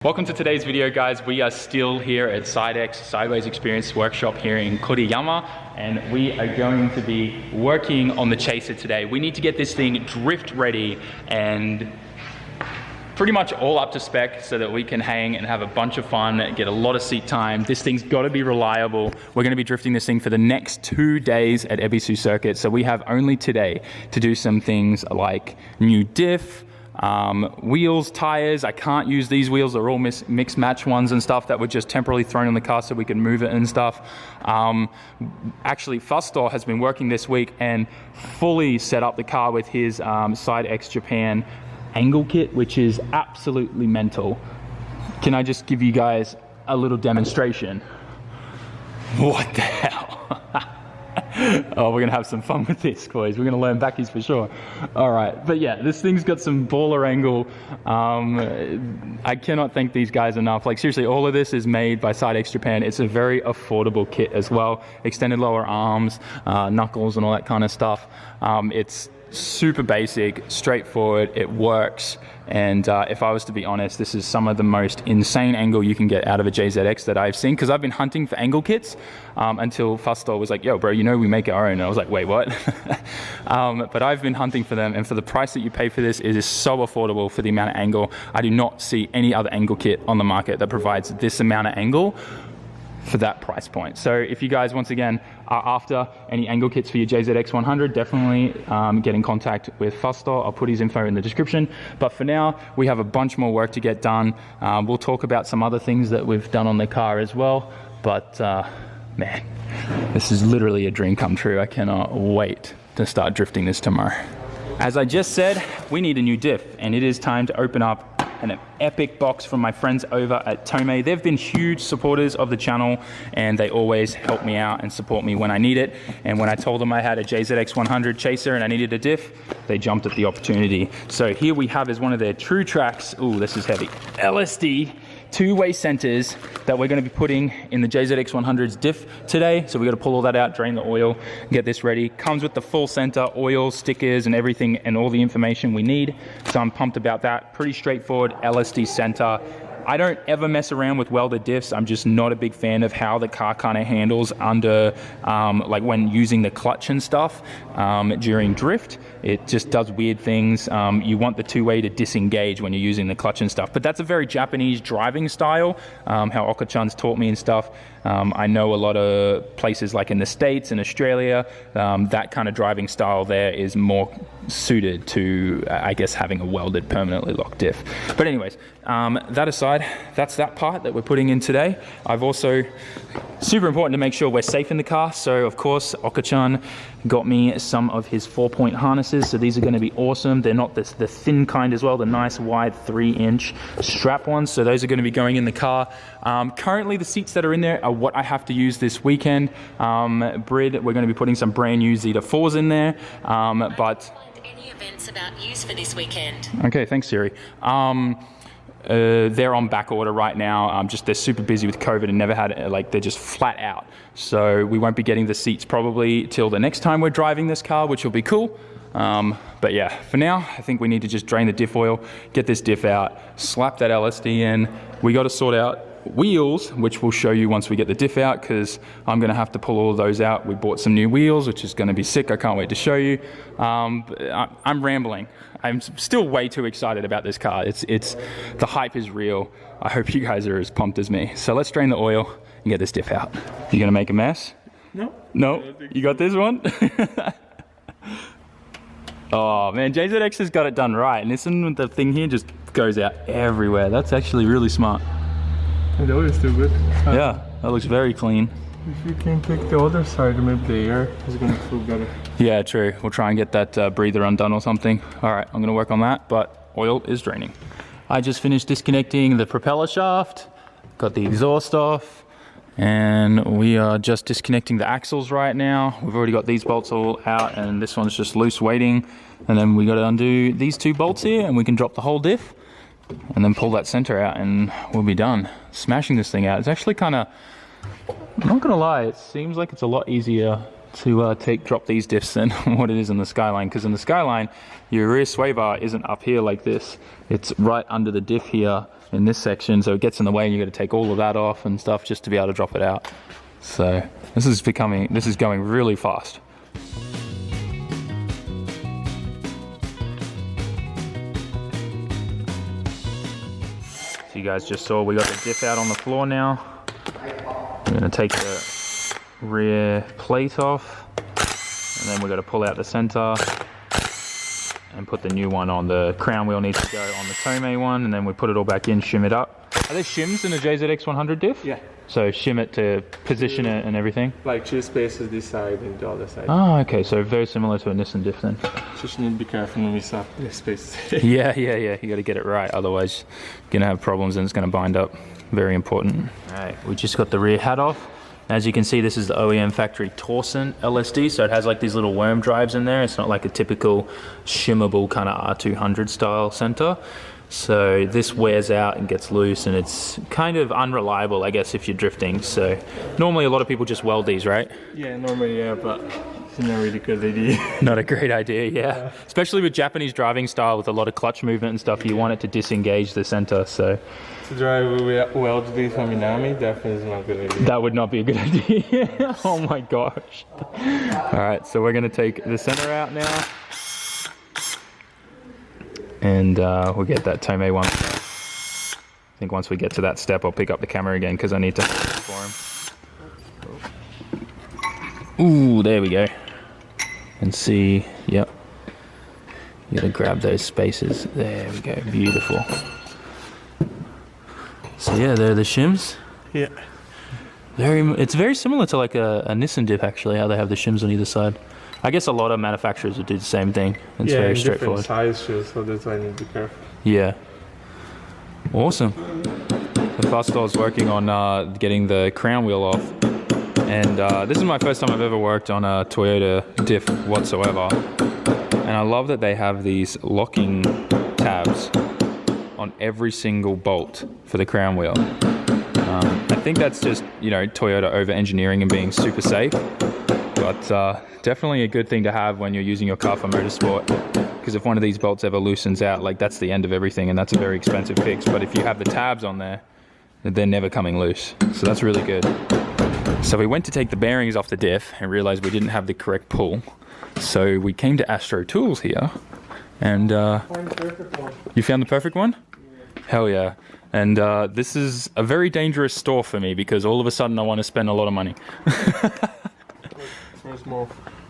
Welcome to today's video, guys. We are still here at Sideways Experience Workshop here in Koriyama, and we are going to be working on the chaser today. We need to get this thing drift ready and pretty much all up to spec so that we can hang and have a bunch of fun, get a lot of seat time. This thing's got to be reliable. We're going to be drifting this thing for the next 2 days at Ebisu circuit, so we have only today to do some things like new diff, wheels, tires. I can't use these wheels. They're all mixed match ones and stuff that were just temporarily thrown in the car so we can move it and stuff. Actually, Fusto has been working this week and fully set up the car with his Side X Japan angle kit, which is absolutely mental. Can I just give you guys a little demonstration? What the hell? Oh, we're gonna have some fun with this, boys. We're gonna learn backies for sure. All right, but yeah, this thing's got some baller angle. I cannot thank these guys enough. Like seriously, all of this is made by Side X Japan. It's a very affordable kit as well. Extended lower arms, knuckles and all that kind of stuff. It's super basic, straightforward, it works, and if I was to be honest, this is some of the most insane angle you can get out of a JZX that I've seen, because I've been hunting for angle kits until Fusto was like, yo bro, you know we make our own, and I was like, wait, what? But I've been hunting for them, and for the price that you pay for this, it is so affordable for the amount of angle. I do not see any other angle kit on the market that provides this amount of angle for that price point. So if you guys, once again, are after any angle kits for your JZX 100, definitely get in contact with Fusto. I'll put his info in the description. But for now, we have a bunch more work to get done. We'll talk about some other things that we've done on the car as well. But man, this is literally a dream come true. I cannot wait to start drifting this tomorrow. As I just said, we need a new diff, and it is time to open up an epic box from my friends over at Tomei. They've been huge supporters of the channel, and they always help me out and support me when I need it. And when I told them I had a JZX 100 chaser and I needed a diff, they jumped at the opportunity. So here we have is one of their True Tracks, ooh, this is heavy, LSD two-way centers that we're going to be putting in the JZX 100's diff today. So we got to pull all that out, drain the oil, get this ready. Comes with the full center, oil, stickers, and everything, and all the information we need. So I'm pumped about that. Pretty straightforward LSD center. I don't ever mess around with welded diffs. I'm just not a big fan of how the car kind of handles under, like when using the clutch and stuff during drift. It just does weird things. You want the two-way to disengage when you're using the clutch and stuff. But that's a very Japanese driving style, how Oka-chan's taught me and stuff. I know a lot of places like in the States and Australia, that kind of driving style there is more suited to, I guess, having a welded permanently locked diff. But anyways, that aside, that's that part that we're putting in today. I've also, super important to make sure we're safe in the car. So of course, Oka-chan got me some of his 4-point harnesses. So these are going to be awesome. They're not the thin kind as well, the nice wide 3-inch strap ones. So those are going to be going in the car. Currently the seats that are in there are what I have to use this weekend. Brid, we're going to be putting some brand new Zeta 4s in there. But any events about use for this weekend? Okay, thanks Siri. They're on back order right now. Just they're super busy with COVID and never had, like, they're just flat out. So we won't be getting the seats probably till the next time we're driving this car, which will be cool. But yeah, for now, I think we need to just drain the diff oil, get this diff out, slap that LSD in. We got to sort out wheels, which we'll show you once we get the diff out, because I'm going to have to pull all of those out. We bought some new wheels, which is going to be sick. I can't wait to show you. I'm rambling. I'm still way too excited about this car. It's the hype is real. I hope you guys are as pumped as me. So let's drain the oil and get this diff out. You gonna make a mess? No. No? You got this one? Oh man, JZX has got it done right. And listen, the thing here just goes out everywhere. That's actually really smart. It always do good. Yeah, that looks very clean. If you can take the other side, maybe the air is going to flow better. Yeah, true. We'll try and get that breather undone or something. All right, I'm going to work on that, but oil is draining. I just finished disconnecting the propeller shaft, got the exhaust off, and we are just disconnecting the axles right now. We've already got these bolts all out, and this one's just loose waiting. And then we got to undo these 2 bolts here, and we can drop the whole diff, and then pull that center out, and we'll be done. Smashing this thing out. It's actually kind of, I'm not gonna lie, it seems like it's a lot easier to drop these diffs than what it is in the Skyline, because in the Skyline your rear sway bar isn't up here like this, it's right under the diff here, in this section, so it gets in the way and you got to take all of that off and stuff just to be able to drop it out. So this is going really fast. So you guys just saw we got the diff out on the floor now. I'm going to take the rear plate off, and then we're going to pull out the center and put the new one on. The crown wheel needs to go on the Tomei one, and then we put it all back in, shim it up. Are there shims in the JZX 100 diff? Yeah. So shim it to position it and everything? Like 2 spaces this side and the other side. Oh, okay, so very similar to a Nissan diff then. Just need to be careful when we swap the space. Yeah, you got to get it right, otherwise you're going to have problems and it's going to bind up. Very important. All right, we just got the rear hat off. As you can see, this is the OEM factory Torsen LSD, so it has like these little worm drives in there. It's not like a typical shimmable kind of R200 style center. So this wears out and gets loose, and it's kind of unreliable, I guess, if you're drifting. So normally a lot of people just weld these, right? Yeah, normally, yeah, but it's not really a good idea. Not a great idea, yeah. Especially with Japanese driving style with a lot of clutch movement and stuff, you want it to disengage the center, so. To drive weld this on Minami, definitely is not a good idea. That would not be a good idea. Oh my gosh. All right, so we're gonna take the center out now. And we'll get that Tomei one. I think once we get to that step, I'll pick up the camera again because I need to for him. Ooh, there we go. And see, yep. You gotta grab those spaces. There we go, beautiful. So yeah, there are the shims. Yeah. It's very similar to like a Nissan diff actually, how they have the shims on either side. I guess a lot of manufacturers would do the same thing. It's very straightforward. Different size shoes, so that's why I need to be careful. Yeah. Awesome. So Fastol's working on getting the crown wheel off. And this is my first time I've ever worked on a Toyota diff whatsoever. And I love that they have these locking tabs on every single bolt for the crown wheel. I think that's just, you know, Toyota over-engineering and being super safe. But definitely a good thing to have when you're using your car for motorsport, because if one of these bolts ever loosens out, like that's the end of everything, and that's a very expensive fix. But if you have the tabs on there, they're never coming loose. So that's really good. So we went to take the bearings off the diff and realized we didn't have the correct pull. So we came to Astro Tools here, and you found the perfect one? Yeah. Hell yeah. And this is a very dangerous store for me because all of a sudden I want to spend a lot of money.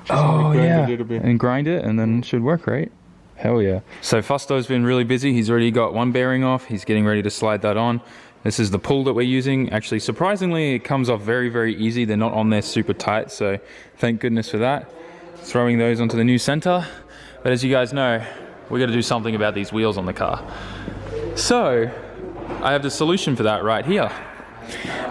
Oh yeah, and grind it and then it should work, right? Hell yeah. So Fusto's been really busy. He's already got one bearing off. He's getting ready to slide that on. This is the pull that we're using. Actually, surprisingly, it comes off very, very easy. They're not on there super tight, so thank goodness for that. Throwing those onto the new center. But as you guys know, we got to do something about these wheels on the car. So I have the solution for that right here.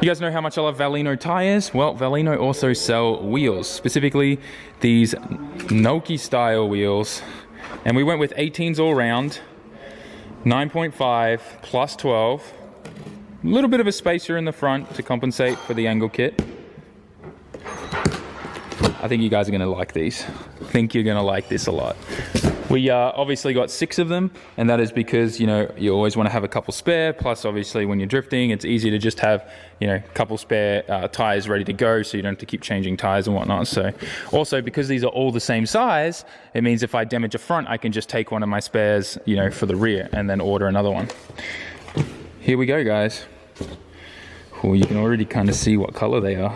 You guys know how much I love Valino tires? Well, Valino also sell wheels, specifically these Noki style wheels. And we went with 18s all round, 9.5 plus 12. A little bit of a spacer in the front to compensate for the angle kit. I think you guys are gonna like these. I think you're gonna like this a lot. We obviously got 6 of them, and that is because, you know, you always want to have a couple spare. Plus, obviously, when you're drifting, it's easy to just have, you know, a couple spare tires ready to go, so you don't have to keep changing tires and whatnot. So, also because these are all the same size, it means if I damage a front, I can just take one of my spares, you know, for the rear, and then order another one. Here we go, guys. Well, you can already kind of see what color they are.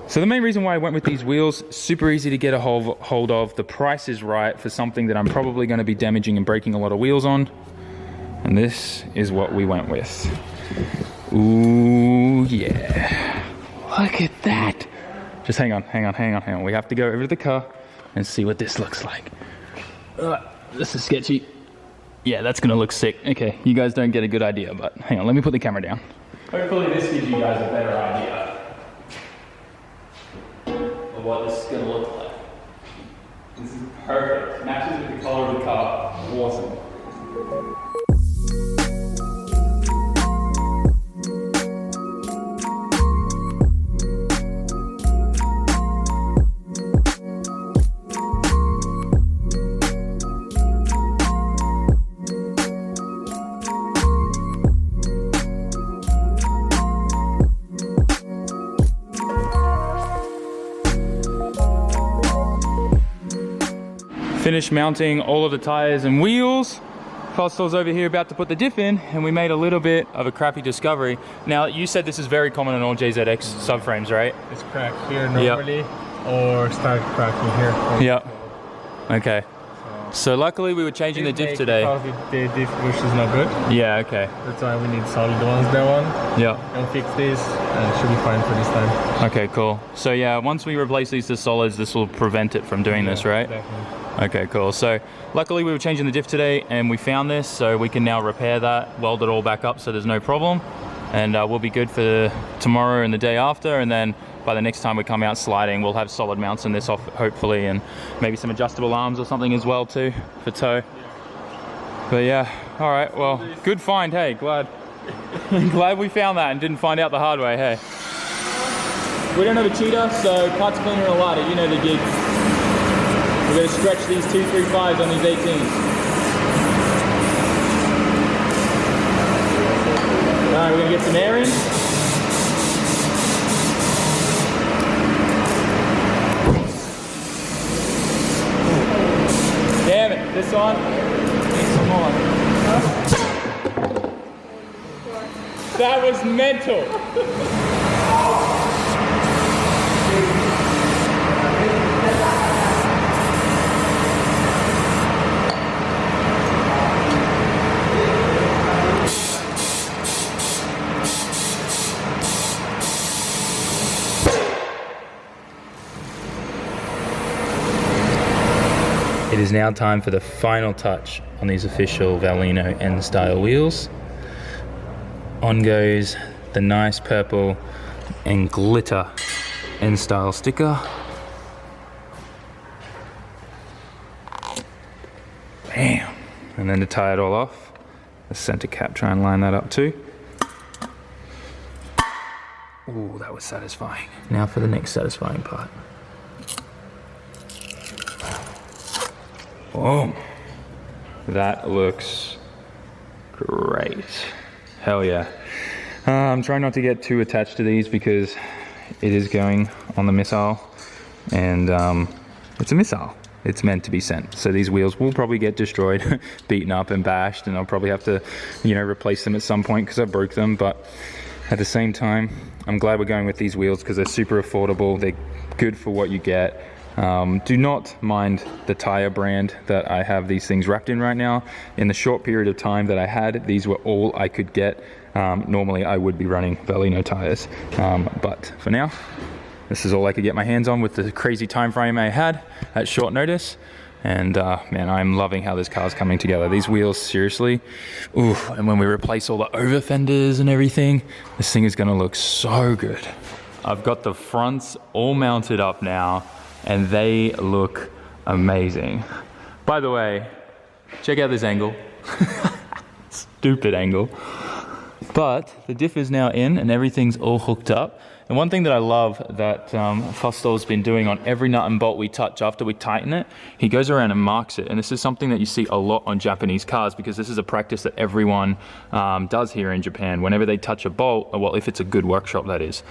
So the main reason why I went with these wheels, super easy to get a hold of. The price is right for something that I'm probably going to be damaging and breaking a lot of wheels on. And this is what we went with. Ooh, yeah. Look at that. Just hang on. We have to go over to the car and see what this looks like. This is sketchy. Yeah, that's going to look sick. Okay, you guys don't get a good idea, but hang on, let me put the camera down. Hopefully this gives you guys a better idea of what this is going to look like. This is perfect. Matches with the color of the car. Awesome. Finished mounting all of the tires and wheels. Fossil's over here about to put the diff in, and we made a little bit of a crappy discovery. Now, you said this is very common on all JZX subframes, right? It's cracked here normally, or start cracking here. Yep. Okay. So luckily we were changing the diff today. The diff bush is not good. Yeah, okay. That's why we need solid ones there one. Yeah. I'll fix this and it should be fine for this time. Okay, cool. So yeah, once we replace these to solids, this will prevent it from doing this, right? Definitely. Okay, cool. So luckily we were changing the diff today and we found this, so we can now repair that, weld it all back up so there's no problem. And we'll be good for tomorrow and the day after, and then by the next time we come out sliding, we'll have solid mounts in this off, hopefully, and maybe some adjustable arms or something as well too, for tow. But yeah, all right, well, good find, hey, glad we found that and didn't find out the hard way, hey. We don't have a cheater, so parts cleaner and a ladder, you know the gig. We're gonna stretch these 235s on these 18s. All right, we're gonna get some air in. Damn it, this on. Need some more. That was mental. It is now time for the final touch on these official Valino N-style wheels. On goes the nice purple and glitter N-style sticker. Bam! And then to tie it all off, the center cap, try and line that up too. Ooh, that was satisfying. Now for the next satisfying part. Boom. That looks great. Hell yeah. I'm trying not to get too attached to these because it is going on the missile, and it's a missile. It's meant to be sent. So these wheels will probably get destroyed, beaten up and bashed, and I'll probably have to, you know, replace them at some point because I broke them. But at the same time, I'm glad we're going with these wheels because they're super affordable. They're good for what you get. Do not mind the tire brand that I have these things wrapped in right now. In the short period of time that I had, these were all I could get. Normally I would be running Valino tires, but for now, this is all I could get my hands on with the crazy time frame I had at short notice. And man, I'm loving how this car's coming together. These wheels, seriously, ooh, and when we replace all the over fenders and everything, this thing is gonna look so good. I've got the fronts all mounted up now, and they look amazing. By the way, check out this angle. Stupid angle. But the diff is now in and everything's all hooked up. And one thing that I love that Fossil's been doing on every nut and bolt we touch after we tighten it, he goes around and marks it. And this is something that you see a lot on Japanese cars because this is a practice that everyone does here in Japan. Whenever they touch a bolt, well, if it's a good workshop that is,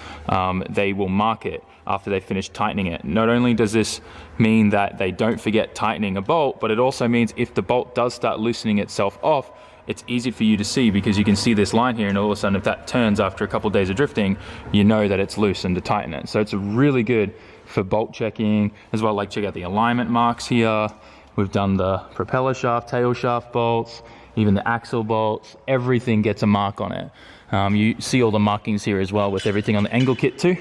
they will mark it after they finish tightening it. Not only does this mean that they don't forget tightening a bolt, but it also means if the bolt does start loosening itself off, it's easy for you to see because you can see this line here, and all of a sudden if that turns after a couple of days of drifting, you know that it's loose and to tighten it. So it's really good for bolt checking as well. Like check out the alignment marks here. We've done the propeller shaft, tail shaft bolts, even the axle bolts, everything gets a mark on it. You see all the markings here as well with everything on the angle kit too.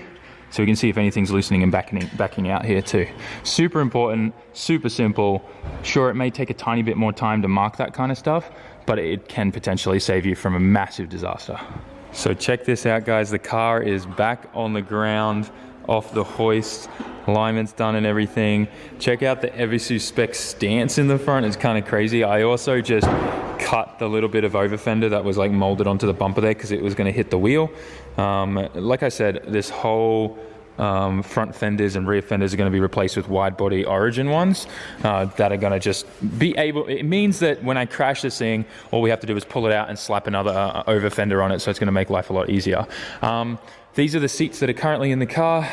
So we can see if anything's loosening and backing out here too. Super important, super simple. Sure, it may take a tiny bit more time to mark that kind of stuff, but it can potentially save you from a massive disaster. So check this out, guys. The car is back on the ground, off the hoist, alignment's done and everything. Check out the Ebisu spec stance in the front. It's kind of crazy. I also just cut the little bit of over fender that was like molded onto the bumper there because it was going to hit the wheel. Like I said, this whole front fenders and rear fenders are going to be replaced with wide body origin ones that are going to just be able, it means that when I crash this thing, all we have to do is pull it out and slap another over fender on it, so it's going to make life a lot easier. These are the seats that are currently in the car.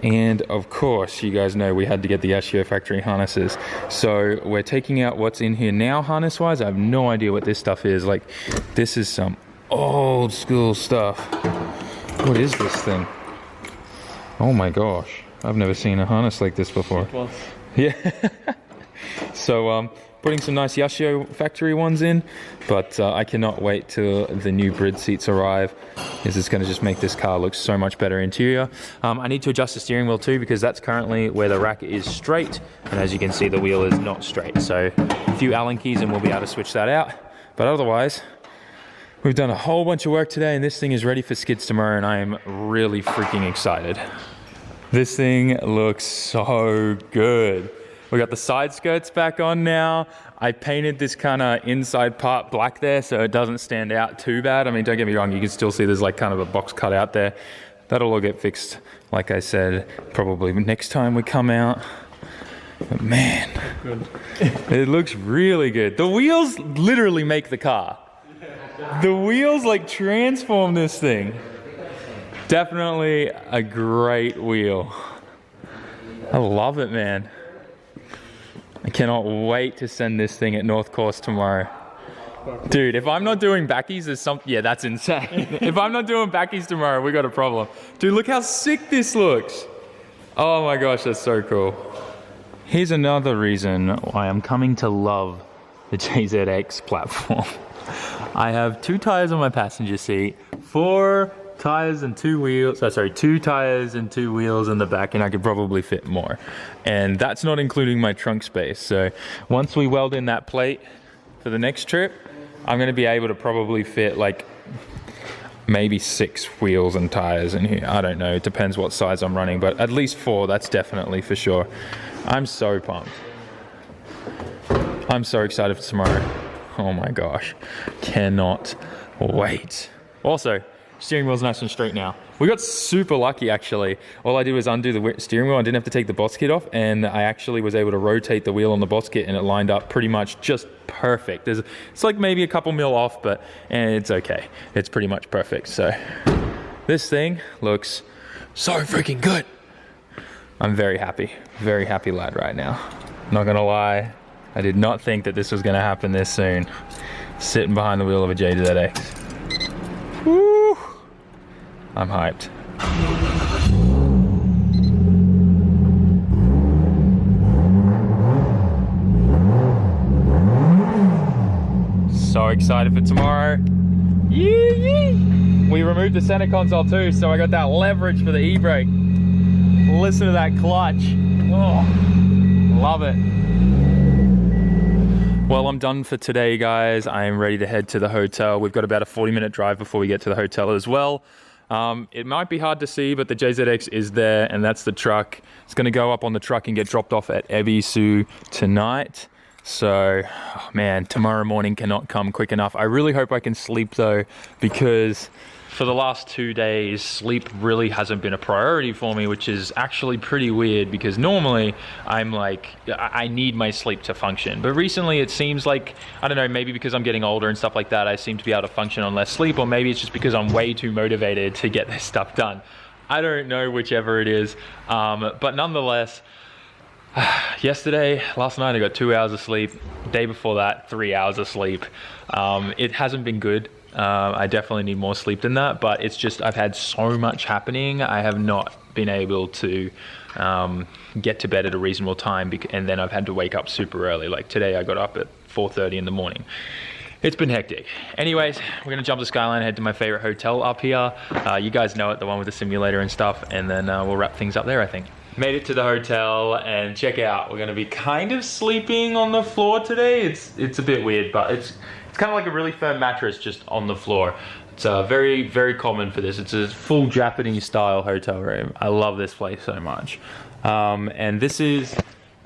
And of course, you guys know we had to get the Ashio factory harnesses. So we're taking out what's in here now harness-wise. I have no idea what this stuff is. Like, this is some old school stuff. What is this thing? Oh my gosh. I've never seen a harness like this before. Yeah. So, putting some nice Yashio factory ones in, but I cannot wait till the new grid seats arrive. This is going to just make this car look so much better interior. I need to adjust the steering wheel too, because that's currently where the rack is straight, and as you can see the wheel is not straight. So a few Allen keys and we'll be able to switch that out. But otherwise, we've done a whole bunch of work today and this thing is ready for skids tomorrow, and I am really freaking excited. This thing looks so good. We got the side skirts back on now. I painted this kind of inside part black there so it doesn't stand out too bad. I mean, don't get me wrong, you can still see there's like kind of a box cut out there. That'll all get fixed, like I said, probably next time we come out. But man, good. It looks really good. The wheels literally make the car. The wheels like transform this thing. Definitely a great wheel. I love it, man. I cannot wait to send this thing at North Course tomorrow. Dude, if I'm not doing backies, there's something, yeah, that's insane. If I'm not doing backies tomorrow, we got a problem. Dude, look how sick this looks. Oh my gosh, that's so cool. Here's another reason why I'm coming to love the JZX platform. I have 2 tires on my passenger seat, 4 tires and 2 wheels, sorry, 2 tires and 2 wheels in the back, and I could probably fit more. And that's not including my trunk space. So once we weld in that plate for the next trip, I'm gonna be able to probably fit like maybe 6 wheels and tires in here. I don't know, it depends what size I'm running, but at least 4, that's definitely for sure. I'm so pumped. I'm so excited for tomorrow. Oh my gosh, cannot wait. Also, steering wheel's nice and straight now. We got super lucky actually. All I did was undo the steering wheel. I didn't have to take the boss kit off, and I actually was able to rotate the wheel on the boss kit and it lined up pretty much just perfect. It's like maybe a couple mil off, but it's okay. It's pretty much perfect. So this thing looks so freaking good. I'm very happy lad right now. Not gonna lie, I did not think that this was gonna happen this soon. Sitting behind the wheel of a JZX. Woo! I'm hyped. So excited for tomorrow. Yee! We removed the center console too, so I got that leverage for the e-brake. Listen to that clutch. Oh, love it. Well, I'm done for today, guys. I am ready to head to the hotel. We've got about a 40-minute drive before we get to the hotel as well. It might be hard to see, but the JZX is there, and that's the truck. It's going to go up on the truck and get dropped off at Ebisu tonight. So, oh man, tomorrow morning cannot come quick enough. I really hope I can sleep though, because for the last 2 days, sleep really hasn't been a priority for me, which is actually pretty weird because normally I'm like, I need my sleep to function. But recently it seems like, I don't know, maybe because I'm getting older and stuff like that, I seem to be able to function on less sleep, or maybe it's just because I'm way too motivated to get this stuff done. I don't know, whichever it is, but nonetheless, last night I got 2 hours of sleep. Day before that, 3 hours of sleep. It hasn't been good. I definitely need more sleep than that, but it's just I've had so much happening. I have not been able to get to bed at a reasonable time, and then I've had to wake up super early. Like today I got up at 4:30 in the morning. It's been hectic. Anyways, we're gonna jump the Skyline, head to my favorite hotel up here. You guys know it, the one with the simulator and stuff, and then we'll wrap things up there, I think. Made it to the hotel, and check out, we're gonna be kind of sleeping on the floor today. It's a bit weird, but it's kind of like a really firm mattress just on the floor. It's very, very common for this. It's a full Japanese style hotel room. I love this place so much. And this is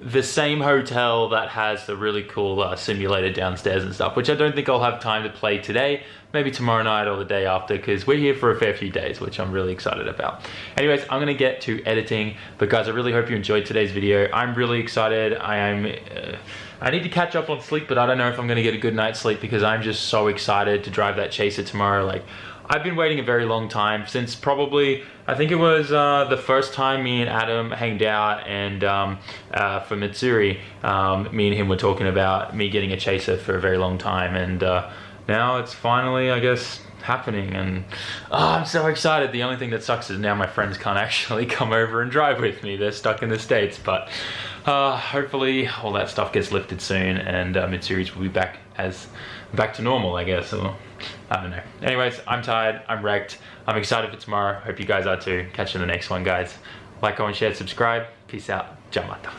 the same hotel that has the really cool simulator downstairs and stuff, which I don't think I'll have time to play today. Maybe tomorrow night or the day after, because we're here for a fair few days, which I'm really excited about. Anyways, I'm gonna get to editing, but guys, I really hope you enjoyed today's video. I'm really excited. I need to catch up on sleep, but I don't know if I'm gonna get a good night's sleep because I'm just so excited to drive that Chaser tomorrow. Like, I've been waiting a very long time, since probably, I think it was the first time me and Adam hanged out, and for Mitsuri, me and him were talking about me getting a chaser for a very long time, and now it's finally, I guess, happening, and I'm so excited. The only thing that sucks is now my friends can't actually come over and drive with me. They're stuck in the States, but hopefully all that stuff gets lifted soon, and Mitsuri's will be back to normal, I guess. Or, I don't know. Anyways, I'm tired, I'm wrecked, I'm excited for tomorrow. Hope you guys are too. Catch you in the next one, guys. Like, comment, share, subscribe. Peace out. Jamata.